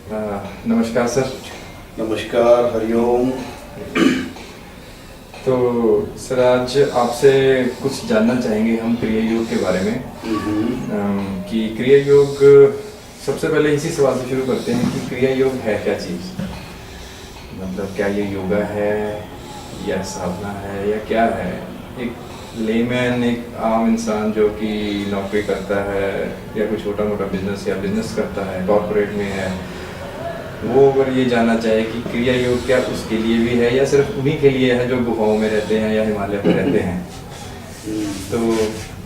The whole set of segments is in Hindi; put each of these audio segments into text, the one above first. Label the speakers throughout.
Speaker 1: नमस्कार सर।
Speaker 2: नमस्कार, हरिओम।
Speaker 1: तो सर आज आपसे कुछ जानना चाहेंगे हम क्रिया योग के बारे में। कि क्रिया योग, सबसे पहले इसी सवाल से शुरू करते हैं कि क्रिया योग है क्या चीज़। मतलब क्या ये योगा है या साधना है या क्या है। एक लेमैन, एक आम इंसान जो कि नौकरी करता है या कोई छोटा मोटा बिजनेस या बिजनेस करता है, कॉर्पोरेट में है, वो अगर ये जानना चाहे कि क्रिया योग क्या उसके लिए भी है या सिर्फ उन्हीं के लिए है जो गुफाओं में रहते हैं या हिमालय में रहते हैं। तो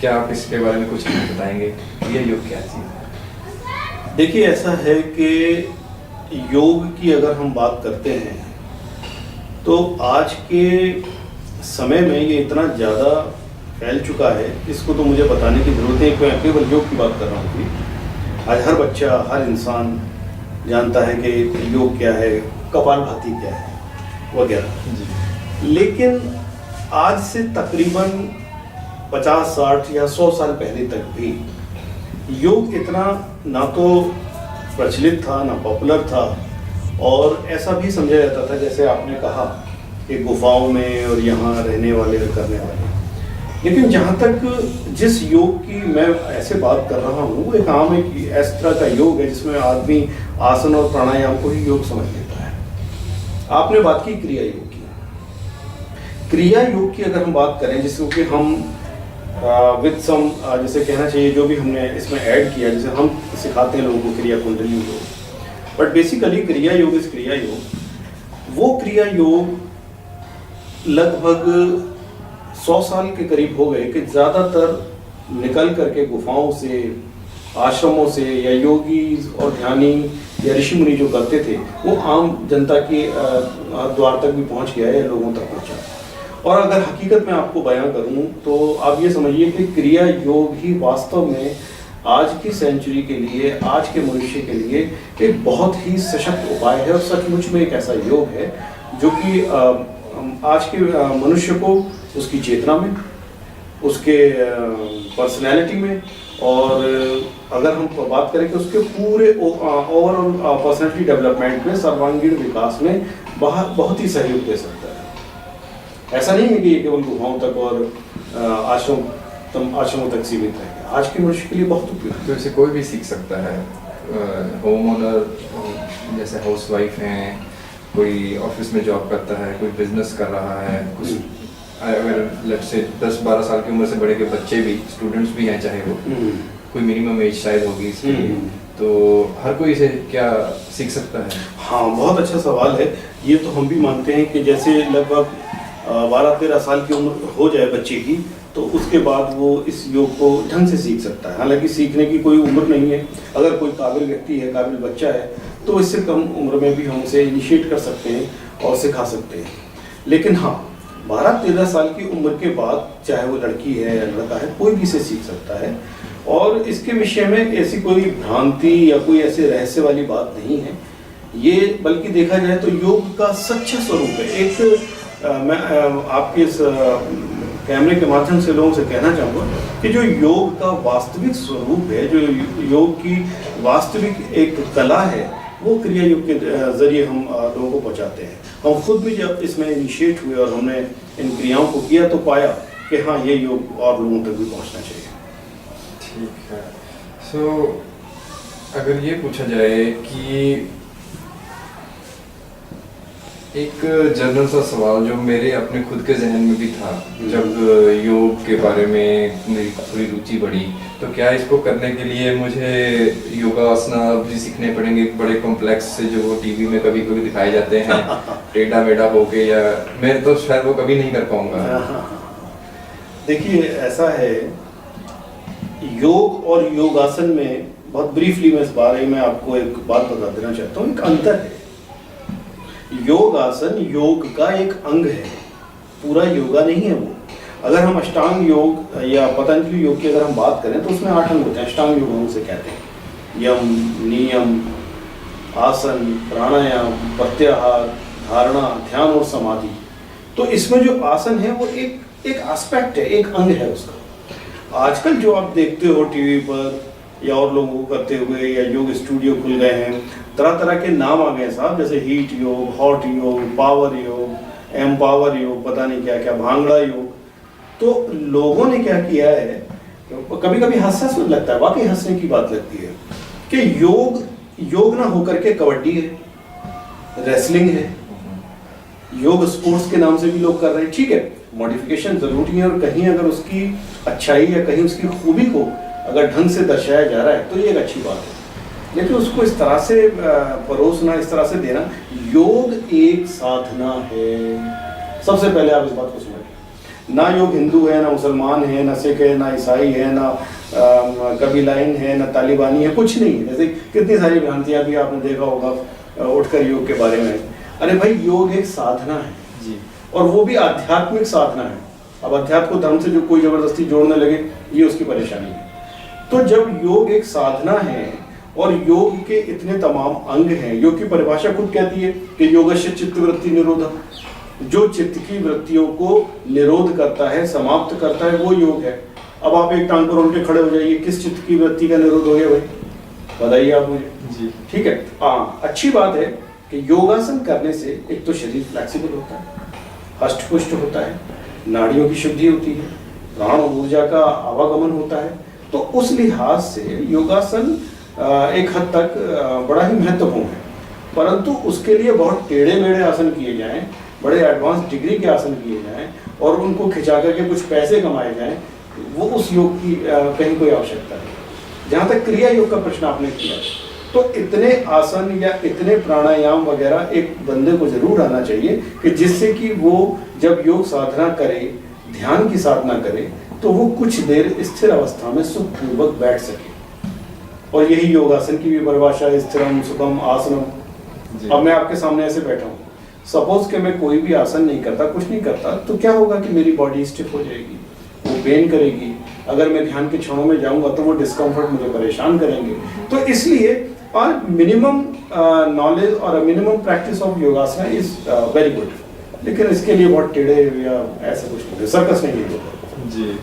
Speaker 1: क्या आप इसके बारे में कुछ बताएंगे, क्रिया योग क्या चीज़ है?
Speaker 2: देखिए, ऐसा है कि योग की अगर हम बात करते हैं तो आज के समय में ये इतना ज़्यादा फैल चुका है, इसको तो मुझे बताने की ज़रूरत है। मैं केवल योग की बात कर रहा हूँ कि आज हर बच्चा, हर इंसान जानता है कि योग क्या है, कपालभाति क्या है वगैरह। लेकिन आज से तकरीबन 50, 60 या 100 साल पहले तक भी योग इतना ना तो प्रचलित था, ना पॉपुलर था, और ऐसा भी समझा जाता था जैसे आपने कहा कि गुफाओं में और यहाँ रहने वाले और करने वाले। लेकिन जहाँ तक जिस योग की मैं ऐसे बात कर रहा हूँ वो एक आम एक इस तरह का योग है जिसमें आदमी आसन और प्राणायाम को ही योग समझ लेता है। आपने बात की क्रिया योग की। क्रिया योग की अगर हम बात करें, जिसको कि हम विद सम जैसे कहना चाहिए, जो भी हमने इसमें ऐड किया, जैसे हम सिखाते हैं लोगों को क्रिया कुंडली योग, बट बेसिकली क्रिया योग इस क्रिया योग, वो क्रिया योग लगभग 100 साल के करीब हो गए कि ज़्यादातर निकल करके गुफाओं से, आश्रमों से, या योगी और ध्यानी या ऋषि मुनि जो करते थे वो आम जनता के द्वार तक भी पहुंच गया है, लोगों तक पहुंचा। और अगर हकीकत में आपको बयां करूं तो आप ये समझिए कि क्रिया योग ही वास्तव में आज की सेंचुरी के लिए, आज के मनुष्य के लिए एक बहुत ही सशक्त उपाय है, और सचमुच में एक ऐसा योग है जो कि आज के मनुष्य को उसकी चेतना में, उसके पर्सनैलिटी में, और अगर हम बात करें कि उसके पूरे ओवरऑल पर्सनैलिटी डेवलपमेंट में, सर्वांगीण विकास में बहुत ही सहयोग दे सकता है। ऐसा नहीं है कि ये केवल गुफाओं तक और आश्रमों तक सीमित है। आज के मनुष्य के लिए बहुत उपयोगी।
Speaker 1: तो इसे कोई भी सीख सकता है। होम ओनर जैसे हाउसवाइफ हैं, कोई ऑफिस में जॉब करता है, कोई बिजनेस कर रहा है, कुछ अगर लेट्स से 10-12 साल की उम्र से बड़े के बच्चे भी, स्टूडेंट्स भी हैं, चाहे वो कोई मिनिमम एज शायद होगी इसके लिए, तो हर कोई इसे क्या सीख सकता है?
Speaker 2: हाँ, बहुत अच्छा सवाल है। ये तो हम भी मानते हैं कि जैसे लगभग 12-13 साल की उम्र हो जाए बच्चे की, तो उसके बाद वो इस योग को ढंग से सीख सकता है। हालांकि सीखने की कोई उम्र नहीं है। अगर कोई काबिल व्यक्ति है, काबिल बच्चा है, तो इससे कम उम्र में भी हम उसे इनिशिएट कर सकते हैं और सिखा सकते हैं। लेकिन हाँ, 12-13 साल की उम्र के बाद, चाहे वो लड़की है या लड़का है, कोई भी इसे सीख सकता है। और इसके विषय में ऐसी कोई भ्रांति या कोई ऐसे रहस्य वाली बात नहीं है। ये बल्कि देखा जाए तो योग का सच्चा स्वरूप है। एक मैं आपके इस कैमरे के माध्यम से लोगों से कहना चाहूँगा कि जो योग का वास्तविक स्वरूप है, जो योग की वास्तविक एक कला है, वो क्रिया योग के जरिए हम लोगों को पहुँचाते हैं। हम खुद भी जब इसमें इनिशिएट हुए और हमने इन क्रियाओं को किया तो पाया कि हाँ, ये योग और लोगों तक भी पहुँचना चाहिए।
Speaker 1: ठीक है। सो अगर ये पूछा जाए कि एक जनरल सा सवाल जो मेरे अपने खुद के जहन में भी था जब योग के बारे में मेरी थोड़ी रुचि बढ़ी, तो क्या इसको करने के लिए मुझे योगासना भी सीखने पड़ेंगे, बड़े कॉम्प्लेक्स से जो टीवी में कभी कभी दिखाए जाते हैं टेढ़ा मेढ़ा होके, या मैं तो शायद वो कभी नहीं कर पाऊंगा?
Speaker 2: देखिए, ऐसा है, योग और योगासन में बहुत ब्रीफली मैं इस बारे में आपको एक बात बता देना चाहता हूँ। एक अंतर है। योगासन योग का एक अंग है, पूरा योगा नहीं है वो। अगर हम अष्टांग योग या पतंजलि योग की अगर हम बात करें तो उसमें 8 अंग होते हैं। अष्टांग योग हम उसे कहते हैं। यम, नियम, आसन, प्राणायाम, प्रत्याहार, धारणा, ध्यान और समाधि। तो इसमें जो आसन है वो एक एस्पेक्ट है, एक अंग है उसका। आजकल जो आप देखते हो टीवी पर या और लोगों को करते हुए, या योग स्टूडियो खुल गए हैं, तरह तरह के नाम आ गए हैं साहब, जैसे हीट योग, हॉट योग, पावर योग, एम्पावर योग, पता नहीं क्या क्या, भांगड़ा योग। तो लोगों ने क्या किया है, कभी कभी हास्यास्पद लगता है, वाकई हंसने की बात लगती है कि योग ना होकर के कबड्डी है, रेसलिंग है, योग स्पोर्ट्स के नाम से भी लोग कर रहे हैं। ठीक है, मॉडिफिकेशन जरूरी है, और कहीं अगर उसकी अच्छाई या कहीं उसकी खूबी को अगर ढंग से दर्शाया जा रहा है तो ये एक अच्छी बात है, लेकिन उसको इस तरह से परोसना, इस तरह से देना, योग एक साधना है। सबसे पहले आप इस बात को समझिए, ना योग हिंदू है, ना मुसलमान है, ना सिख है, ना ईसाई है, ना कबीलाइन है, ना तालिबानी है, कुछ नहीं है। जैसे कितनी सारी भ्रांतियां भी आपने देखा होगा उठकर योग के बारे में। अरे भाई, योग एक साधना है
Speaker 1: जी,
Speaker 2: और वो भी आध्यात्मिक साधना है। अब अध्यात्म को धर्म से जो कोई जबरदस्ती जोड़ने लगे, ये उसकी परेशानी है। तो जब योग एक साधना है और योग के इतने तमाम अंग हैं, योग की परिभाषा खुद कहती है कि योगस्य चित्त वृत्ति निरोध, जो चित्त की वृत्तियों को निरोध करता है, समाप्त करता है, वो योग है। अब आप एक टांग पर उल्टे खड़े हो जाइए, किस चित्त की वृत्ति का निरोध हो गया भाई, बताइए आप मुझे
Speaker 1: जी।
Speaker 2: ठीक है। हाँ, अच्छी बात है कि योगासन करने से एक तो शरीर फ्लेक्सिबल होता है, हष्ट पुष्ट होता है, नाड़ियों की शुद्धि होती है, प्राण ऊर्जा का आवागमन होता है। तो उस लिहाज से योगासन एक हद तक बड़ा ही महत्वपूर्ण है, परंतु उसके लिए बहुत टेढ़े मेढ़े आसन किए जाएं, बड़े एडवांस डिग्री के आसन किए जाएं और उनको खिंचा करके कुछ पैसे कमाए जाएं, वो उस योग की कहीं कोई आवश्यकता नहीं। जहाँ तक क्रिया योग का प्रश्न आपने किया, तो इतने आसन या इतने प्राणायाम वगैरह एक बंदे को जरूर आना चाहिए कि जिससे कि वो जब योग साधना करे, ध्यान की साधना करे, तो वो कुछ देर स्थिर अवस्था में सुखपूर्वक बैठ सके। और यही योगासन की भी परिभाषा है, स्थिरम सुखम आसनम। अब मैं आपके सामने ऐसे बैठा हूँ, सपोज कि मैं कोई भी आसन नहीं करता, कुछ नहीं करता, तो क्या होगा कि मेरी बॉडी स्टिफ हो जाएगी, वो पेन करेगी। अगर मैं ध्यान के क्षणों में जाऊंगा तो वो डिस्कम्फर्ट मुझे परेशान करेंगे। तो इसलिए और मिनिमम नॉलेज और minimum practice of योगासना is very good, लेकिन इसके लिए बहुत टेढ़े या ऐसा कुछ नहीं, सर्कस नहीं है
Speaker 1: जी।